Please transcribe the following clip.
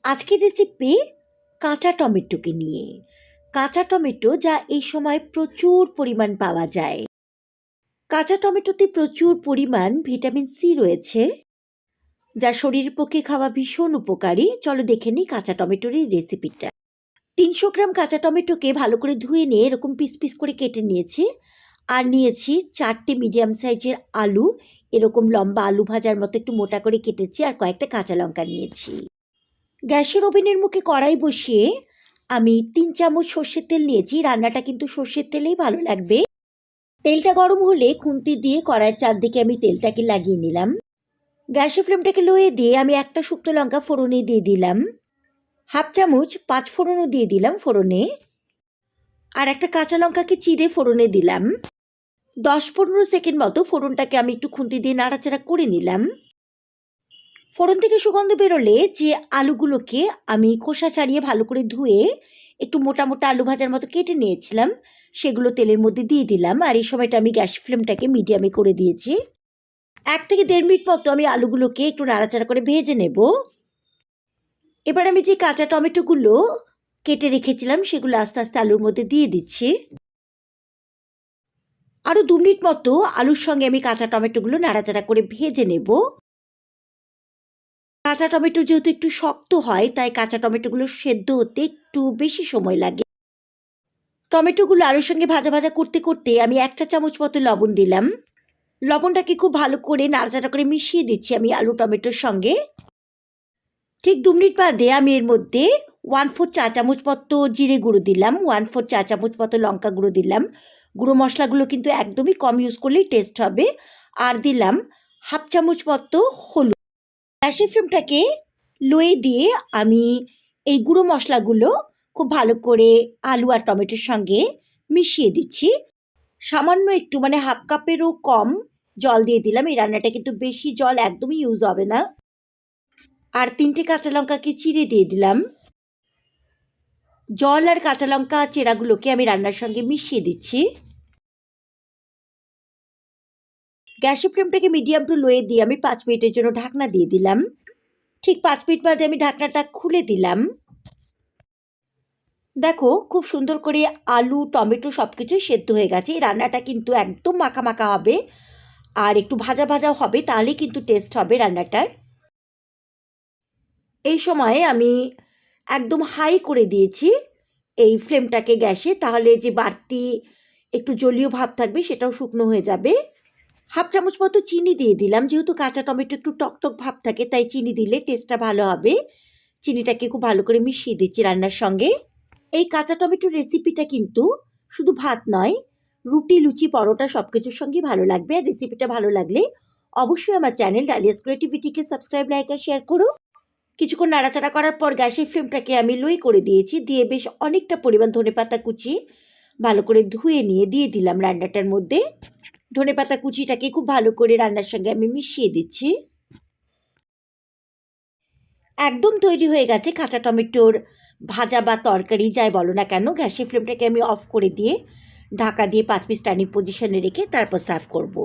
আজকের রেসিপি কাঁচা টমেটোকে নিয়ে। কাঁচা টমেটো যা এই সময় প্রচুর পরিমাণ পাওয়া যায়। কাঁচা টমেটোতে প্রচুর পরিমাণ ভিটামিন সি রয়েছে, যা শরীরের পক্ষে খাওয়া ভীষণ উপকারী। চলো দেখে নিই কাঁচা টমেটোর এই রেসিপিটা। 300 গ্রাম কাঁচা টমেটোকে ভালো করে ধুয়ে নিয়ে এরকম পিস পিস করে কেটে নিয়েছি। আর নিয়েছি 4টে মিডিয়াম সাইজের আলু, এরকম লম্বা আলু ভাজার মতো একটু মোটা করে কেটেছি। আর কয়েকটা কাঁচা লঙ্কা নিয়েছি। গ্যাসের ওভেনের মুখে কড়াই বসিয়ে আমি 3 চামচ সর্ষের তেল নিয়েছি। রান্নাটা কিন্তু সর্ষের তেলেই ভালো লাগবে। তেলটা গরম হলে খুন্তি দিয়ে কড়াইয়ের চারদিকে আমি তেলটাকে লাগিয়ে নিলাম। গ্যাসের ফ্লেমটাকে লোয়ে দিয়ে আমি একটা শুকনো লঙ্কা ফোড়নে দিয়ে দিলাম। হাফ চামচ 5 ফোড়নও দিয়ে দিলাম ফোড়নে। আর একটা কাঁচা লঙ্কাকে চিড়ে ফোড়নে দিলাম। 10-15 সেকেন্ড মতো ফোড়নটাকে আমি একটু খুন্তি দিয়ে নাড়াচাড়া করে নিলাম। ফোড়ন থেকে সুগন্ধ বেরোলে যে আলুগুলোকে আমি খোসা ছাড়িয়ে ভালো করে ধুয়ে একটু মোটা মোটা আলু ভাজার মতো কেটে নিয়েছিলাম, সেগুলো তেলের মধ্যে দিয়ে দিলাম। আর এই সময়টা আমি গ্যাস ফ্লেমটাকে মিডিয়ামে করে দিয়েছি। 1 থেকে 1.5 মিনিট মতো আমি আলুগুলোকে একটু নাড়াচাড়া করে ভেজে নেব। এবার আমি যে কাঁচা টমেটোগুলো কেটে রেখেছিলাম সেগুলো আস্তে আস্তে আলুর মধ্যে দিয়ে দিচ্ছি। আরও 2 মিনিট মতো আলুর সঙ্গে আমি কাঁচা টমেটোগুলো নাড়াচাড়া করে ভেজে নেব। কাঁচা টমেটো যেহেতু একটু শক্ত হয়, তাই কাঁচা টমেটোগুলো সেদ্ধ হতে একটু বেশি সময় লাগে। টমেটোগুলো আলুর সঙ্গে ভাজা ভাজা করতে করতে আমি 1 চা চামচ মতো লবণ দিলাম। লবণটাকে খুব ভালো করে নাড়াচাড়া করে মিশিয়ে দিচ্ছি আমি আলু টমেটোর সঙ্গে। ঠিক 2 মিনিট বাদে আমি এর মধ্যে 1/4 চা চামচ মতো জিরে গুঁড়ো দিলাম, 1/4 চা চামচ মতো লঙ্কা গুঁড়ো দিলাম। গুঁড়ো মশলাগুলো কিন্তু একদমই কম ইউজ করলেই টেস্ট হবে। আর দিলাম হাফ চামচ মতো হলুদ। গ্যাসের ফ্লেমটাকে লোয়ে দিয়ে আমি এই গুঁড়ো মশলাগুলো খুব ভালো করে আলু আর টমেটোর সঙ্গে মিশিয়ে দিচ্ছি। সামান্য একটু মানে হাফ কাপেরও কম জল দিয়ে দিলাম। এই রান্নাটা কিন্তু বেশি জল একদমই ইউজ হবে না। আর 3টে কাঁচা লঙ্কাকে চিড়ে দিয়ে দিলাম। জল আর কাঁচা লঙ্কা চেরাগুলোকে আমি রান্নার সঙ্গে মিশিয়ে দিচ্ছি। গ্যাসের ফ্লেমটাকে মিডিয়াম টু লোয়ে দিয়ে আমি 5 মিনিটের জন্য ঢাকনা দিয়ে দিলাম। ঠিক 5 মিনিট বাদে আমি ঢাকনাটা খুলে দিলাম। দেখো খুব সুন্দর করে আলু টমেটো সব কিছুই সেদ্ধ হয়ে গেছে। এই রান্নাটা কিন্তু একদম মাখা মাখা হবে আর একটু ভাজা ভাজা হবে, তাহলে কিন্তু টেস্ট হবে রান্নাটার। এই সময়ে আমি একদম হাই করে দিয়েছি এই ফ্লেমটাকে গ্যাসে, তাহলে যে বাড়তি একটু জলীয় ভাব থাকবে সেটাও শুকনো হয়ে যাবে। হাফ চামচ মতো চিনি দিয়ে দিলাম। যেহেতু কাঁচা টমেটো একটু টকটক ভাব থাকে, তাই চিনি দিলে টেস্টটা ভালো হবে। চিনিটাকে খুব ভালো করে মিশিয়ে দিচ্ছি রান্নার সঙ্গে। এই কাঁচা টমেটোর রেসিপিটা কিন্তু শুধু ভাত নয়, রুটি লুচি পরোটা সব কিছুর সঙ্গেই ভালো লাগবে। আর রেসিপিটা ভালো লাগলে অবশ্যই আমার চ্যানেল ডালিয়াস ক্রিয়েটিভিটিকে সাবস্ক্রাইব লাইক আর শেয়ার করো। কিছুক্ষণ নাড়াচাড়া করার পর গ্যাসের ফ্লেমটাকে আমি লোই করে দিয়েছি। দিয়ে বেশ অনেকটা পরিমাণ ধনেপাতা কুচি ভালো করে ধুয়ে নিয়ে দিয়ে দিলাম রান্নাটার মধ্যে। ধনেপাতা কুচিটাকে খুব ভালো করে রান্নার সঙ্গে আমি মিশিয়ে দিচ্ছি। একদম তৈরি হয়ে গেছে কাঁচা টমেটোর ভাজা বা তরকারি যাই বলো না কেন। গ্যাসের ফ্লেমটাকে আমি অফ করে দিয়ে ঢাকা দিয়ে 5 মিনিট স্ট্যান্ডিং পজিশনে রেখে তারপর সার্ভ করব।